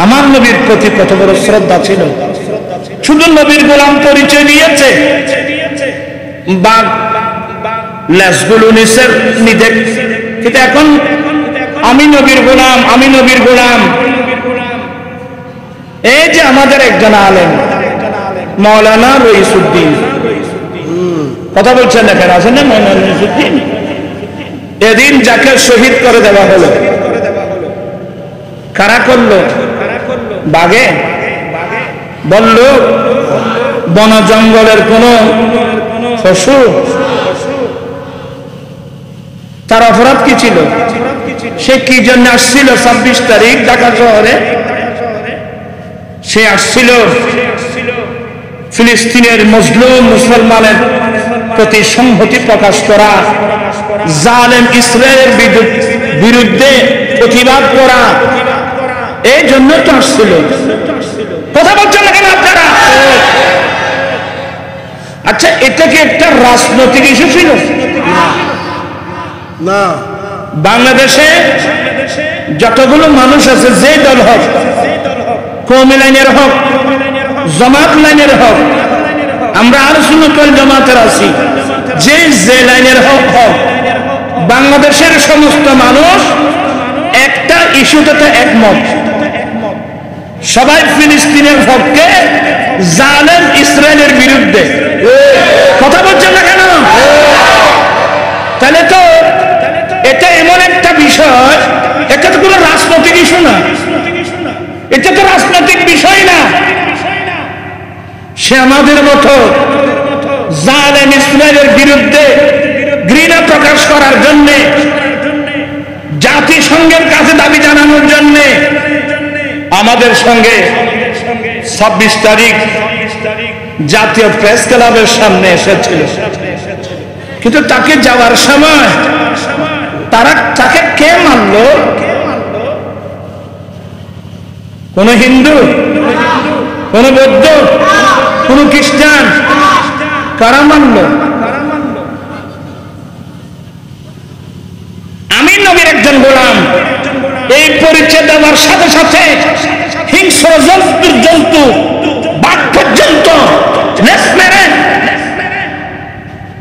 আমার নবীর প্রতি কত বড় শ্রদ্ধা ছিল। শুধু নবীর গোলাম পরিচয় দিয়েছে, বাঘ লেজগুলো নিচের নিতে, কিন্তু এখন আমি নবীর গোলাম, আমি নবীর গোলাম। এই যে আমাদের একজন আলেম মাওলানা রইসুদ্দিন, কথা বলছেন দেখেন, আছেন না মাওলানা রইসুদ্দিন? এদিন যাকে শহীদ করে দেওয়া হলো, কারা করলো? বাঘে বলল বন জঙ্গলের কোন পশু? তার অপরাধ কি ছিল? সে কি জন্য আসছিল 26 তারিখ ঢাকা শহরে? সে আসছিল ফিলিস্তিনের মজলুম মুসলমানের প্রতি সংহতি প্রকাশ করা, জালেম ইসরায়েলের বিরুদ্ধে প্রতিবাদ করা, এই জন্য তো আসছিল। কথা বলছেন না কেন আপনারা? আচ্ছা, এটা কি একটা রাজনৈতিক ইস্যু ছিল? না। বাংলাদেশে যতগুলো মানুষ আছে, যে দল হোক, কওমি লাইনের হোক, জামাত লাইনের হোক, আমরা আহলে সুন্নাত ওয়াল জামাতের আছি, যে লাইনের হোক, বাংলাদেশের সমস্ত মানুষ একটা ইস্যুতে একমত, সবাই ফিলিস্তিনের পক্ষে, জালেম ইসরায়েলের বিরুদ্ধে। কথা বলছেন না কেন? তাহলে তো এটা এমন একটা বিষয়, এটা তো কোনো রাজনৈতিক ইস্যু না, এটা তো রাজনৈতিক বিষয় না। সে আমাদের মতো জালেম ইসরায়েলের বিরুদ্ধে ঘৃণা প্রকাশ করার জন্য, জাতিসংঘের কাছে দাবি জানানোর জন্য আমাদের সঙ্গে 26 তারিখ জাতীয় প্রেস ক্লাবের সামনে এসেছিল। কিন্তু তাকে যাওয়ার সময় তাকে কে মানল? কোন হিন্দু, কোন বৌদ্ধ, কোন খ্রিস্টান? কারা মানল? আমি নবীর একজন গোলাম, এই পরিচয় দেওয়ার সাথে সাথে হিংস্র জন্তু, বাঘ পর্যন্ত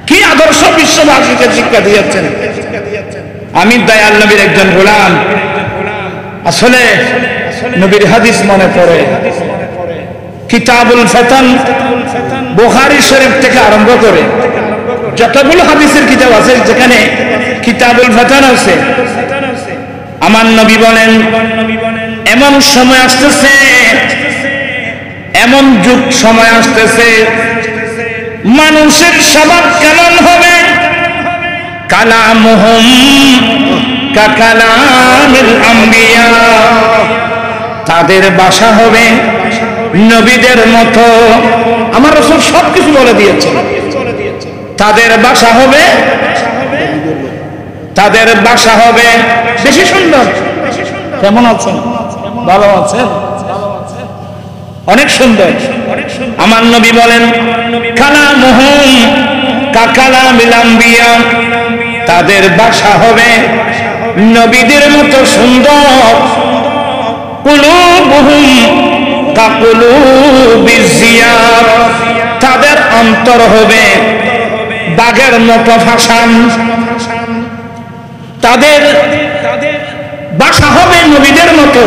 কি আদর্শ বিশ্ববাসীকে শিক্ষা দিয়েছেন। আমি দয়াল নবীর একজন গোলাম। আসলে নবীর হাদিস মনে পড়ে, কিতাবুল ফিতান, বুখারী শরীফ থেকে আরম্ভ করে যতগুলো হাদিসের কিতাব আছে, যেখানে কিতাবুল ফিতান আছে, আমার নবী বলেন, এমন সময় আসতেছে, এমন যুগ সময় আসতেছে, মানুষের স্বভাব কেমন হবে? কালামুহুম কাকালামিল আম্বিয়া, তাদের ভাষা হবে নবীদের মতো। আমার রাসূল সবকিছু বলে দিয়েছেন। তাদের ভাষা হবে, তাদের ভাষা হবে বেশি সুন্দর। কেমন আছেন? ভালো আছেন? অনেক সুন্দর। আমার নবী বলেন, কালামুহুম কাকালামিল আম্বিয়া, তাদের ভাষা হবে নবীদের মতো সুন্দর। কুলুবুহুম কাকুলুবিজ জিয়াব, তাদের অন্তর হবে বাঘের মতো ফাসান। তাদের ভাষা হবে নবীদের মতো,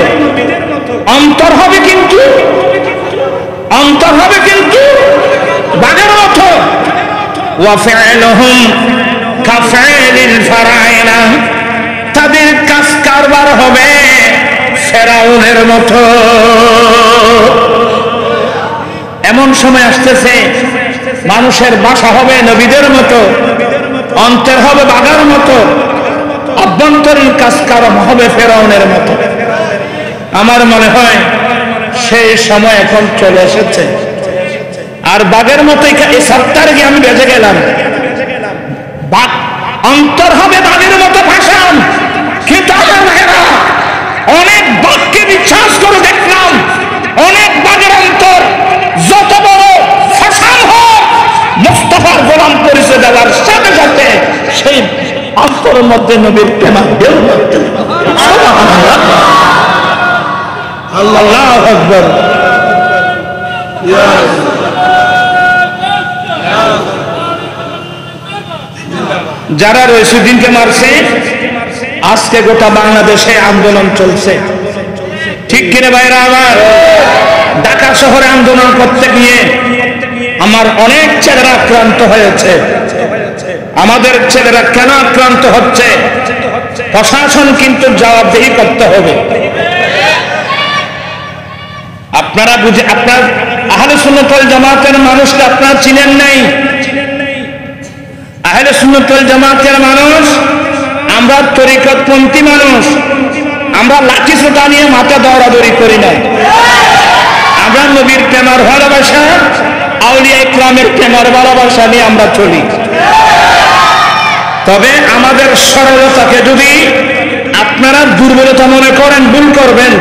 অন্তর হবে কিন্তু বাঘের মতো। ওয়া ফি'লুহুম কাফিলিল ফারাইনা, তাদের কাজ কারবার হবে ফেরাউনের মতো। এমন সময় আসতেছে, মানুষের ভাষা হবে নবীদের মতো, অন্তর হবে বাঘের মতো, অভ্যন্তরীণ কাজকর্ম হবে ফেরাউনের মতো। আমার মনে হয় সেই সময় এখন চলে এসেছে। আর বাঘের মতো এই সপ্তাহে গিয়ে আমি বেঁচে গেলাম। অন্তর হবে বাঘের মতো ভাষণ, কিন্তু আমার ভাইয়েরা, অনেক বাঘকে বিশ্বাস করে দেখলাম, অনেক বাঘের অন্তর যত বড় ভাষণ হোক, মুস্তাফার গোলাম পরিচয় দেওয়ার সাথে সাথে সেই অন্তরের মধ্যে নবীর প্রেম ঢেউ। আল্লাহু আকবার। যারা রইসুদ্দিনকে মারছে আজকে গোটা বাংলাদেশে আন্দোলন চলছে, ঠিক কিনা ভাইরা আমার? ঢাকা শহরে আন্দোলন করতে গিয়ে আমার অনেক ছেলেরা আক্রান্ত হয়েছে। আমাদের ছেলেরা কেন আক্রান্ত হচ্ছে? প্রশাসন কিন্তু জবাবদিহি করতে হবে। আপনারা আপনার আহলে সুন্নাত ওয়াল জামাতের মানুষকে আপনারা চিনেন নাই। আহলে সুন্নাত ওয়াল জামাতের মানুষ আমরা তরিকতপন্থী মানুষ, আমরা লাঠি সোটা নিয়ে মাথা দৌড়াদৌড়ি করি না। আমরা নবীর প্রেমার ভালোবাসা, আউলিয়া ইকরামের প্রেমার ভালোবাসা নিয়ে আমরা চলি। তবে আমাদের সরলতাকে যদি আপনারা দুর্বলতা মনে করেন, ভুল করবেন।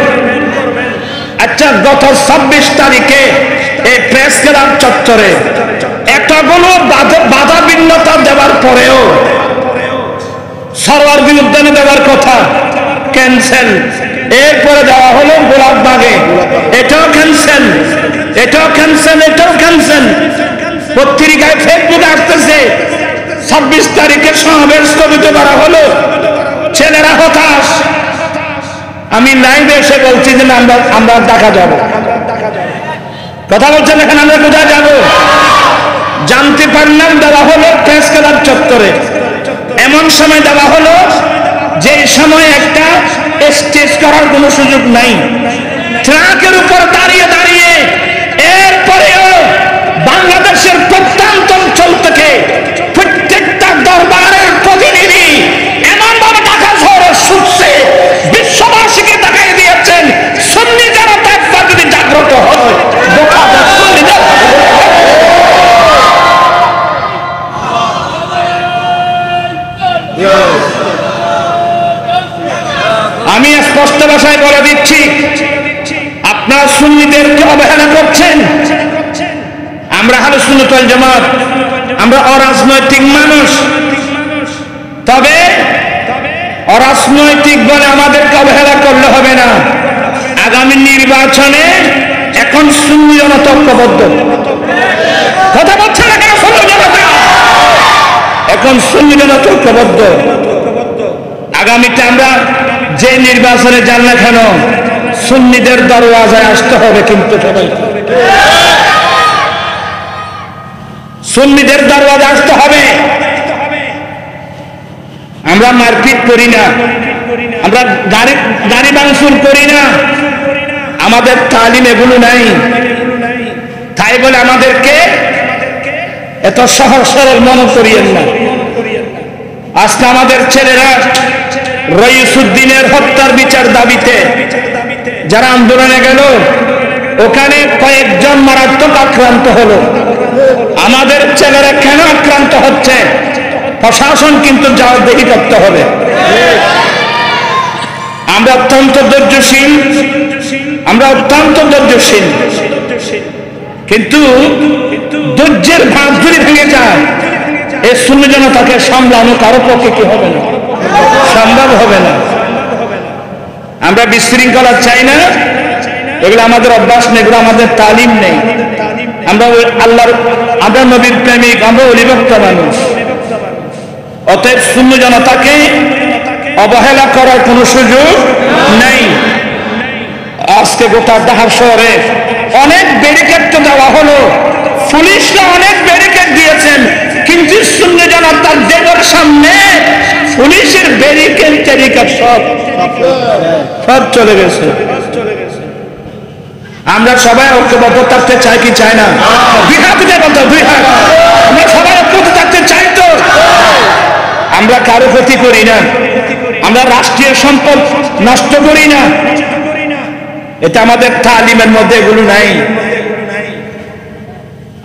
আচ্ছা, গত 26 তারিখে এই প্রেস ক্লাব চত্বরে এতগুলো বাধা বিঘ্নতা দেওয়ার পরেও সরওয়ার উদ্যানে দেওয়ার কথা ক্যান্সেল, এরপরে দেওয়া হলো গোলাপবাগে, এটাও ক্যান্সেল, এটাও ক্যান্সেল, এটাও ক্যান্সেল। পত্রিকায় ফেসবুকে আসতেছে 26 তারিখে সমাবেশ স্থগিত করা হলো, ছেলেরা হতাশ। আমি লাইভে এসে বলছি যে আমরা ঢাকা যাব। কথা বলছেন এখানে আমরা কোথায় যাব? জানতে পারলাম দেওয়া হলো প্রেস ক্লাব চত্বরে। এমন সময় দেওয়া হলো যে সময় একটা স্টেজ করার কোনো সুযোগ নাই, ট্রাকের উপর দাঁড়িয়ে দাঁড়িয়ে। এরপরেও বাংলাদেশের প্রত্যন্ত অঞ্চল থেকে প্রত্যেকটা দরবারের প্রতিনিধি এমনভাবে ঢাকা শহরে ছুটছে, বিশ্ববাসীকে দেখাই দিয়েছেন সুন্নি জনতা একবার যদি জাগ্রত হয়, আমি স্পষ্ট ভাষায় বলে দিচ্ছি, আপনারা সুন্নিদেরকে অবহেলা করছেন। আমরা আহলে সুন্নাত ওয়াল জামাত, আমরা অরাজনৈতিক মানুষ। তবে অরাজনৈতিক বলে আমাদেরকে অবহেলা করলে হবে না। আগামী নির্বাচনে এখন সুন্নি জনতা ঐক্যবদ্ধ। কথা বলছে না কেন? সুন্নি জনতা এখন সুন্নি জনতা ঐক্যবদ্ধ। আগামীতে আমরা যে নির্বাচনে যান না কেন সুন্নিদের দরওয়াজায় আসতে হবে, কিন্তু সবাই সুন্নিদের দরওয়াজায় আসতে হবে। আমরা মারপিট করি না, আমরা গাড়ি ভাঙচুর করি না, আমাদের তালিম এগুলো নাই। তাই বলে আমাদেরকে এত সহজ সরল মনে করিয়েন না। আজকে আমাদের ছেলেরা রইসুদ্দিনের হত্যার বিচার দাবিতে যারা আন্দোলনে গেল, ওখানে কয়েকজন মারাত্মক আক্রান্ত হলো। আমাদের ছেলেরা কেন আক্রান্ত হচ্ছে? প্রশাসন কিন্তু জবাবদিহি করতে হবে। আমরা অত্যন্ত ধৈর্যশীল, আমরা অত্যন্ত ধৈর্যশীল, কিন্তু ধৈর্যের ভাঁজ যদি ভেঙে যায়, এই সুন্নি জনতাকে সামলানো কারো পক্ষে কি হবে না, সম্ভব হবে না। আমরা বিশৃঙ্খলা চাই না, এগুলো আমাদের অভ্যাস নেই, এগুলো আমাদের তালিম নেই। আমরা আমরা নবীর প্রেমিক, আমরা অলিভক্ত মানুষ। অতএব সুন্নি জনতাকে অবহেলা করার কোনো সুযোগ নেই। আজকে গোটা ঢাকা শহরে অনেক ব্যারিকেড তো দেওয়া হলো, পুলিশরা অনেক ব্যারিকেড দিয়েছেন, কিন্তু সুন্নি জনতার দেহের সামনে পুলিশের ব্যারিকেড সব চলে গেছে। আমরা সবাই ঐক্যবদ্ধ থাকতে চাই কি চাই না? দুই হাত দিয়ে বলতে, দুই হাত। আমরা সবাই ঐক্যবদ্ধ থাকতে চাই তো? আমরা কারো ক্ষতি করি না, আমরা রাষ্ট্রীয় সম্পদ নষ্ট করি না, এটা আমাদের তালিমের মধ্যে এগুলো নাই।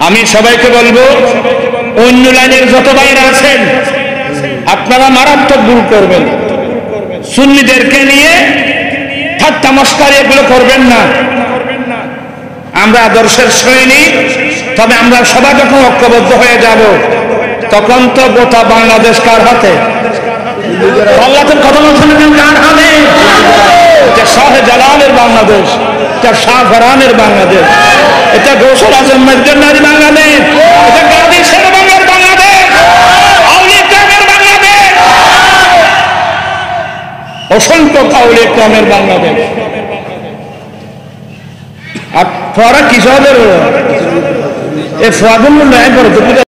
আমি সবাইকে বলবো, অন্য লাইনের যত ভাইরা আছেন আপনারা মারাত্মক ভুল করবেন। সুন্নিদেরকে নিয়ে ঠাট্টা মশকারি এগুলো করবেন না। আমরা আদর্শের সৈনিক, তবে আমরা সবাই যখন ঐক্যবদ্ধ হয়ে যাব, তখন তো গোটা বাংলাদেশ কার হাতে? আল্লাহ তো কথা বলছেন কার হাতে? শাহে জালালের বাংলাদেশ। এটা শাহফরানের বাংলাদেশ, এটা গৌসুল আজম মজদুরনারি বাংলাদেশ, এটা গাজী শেরবাংলার বাংলাদেশ, আউলিয়া কেরামের বাংলাদেশ, অসংখ্য আউলিয়া কেরামের বাংলাদেশ। আর ফরা কিসবের এ ফাগুন নাই পড়ে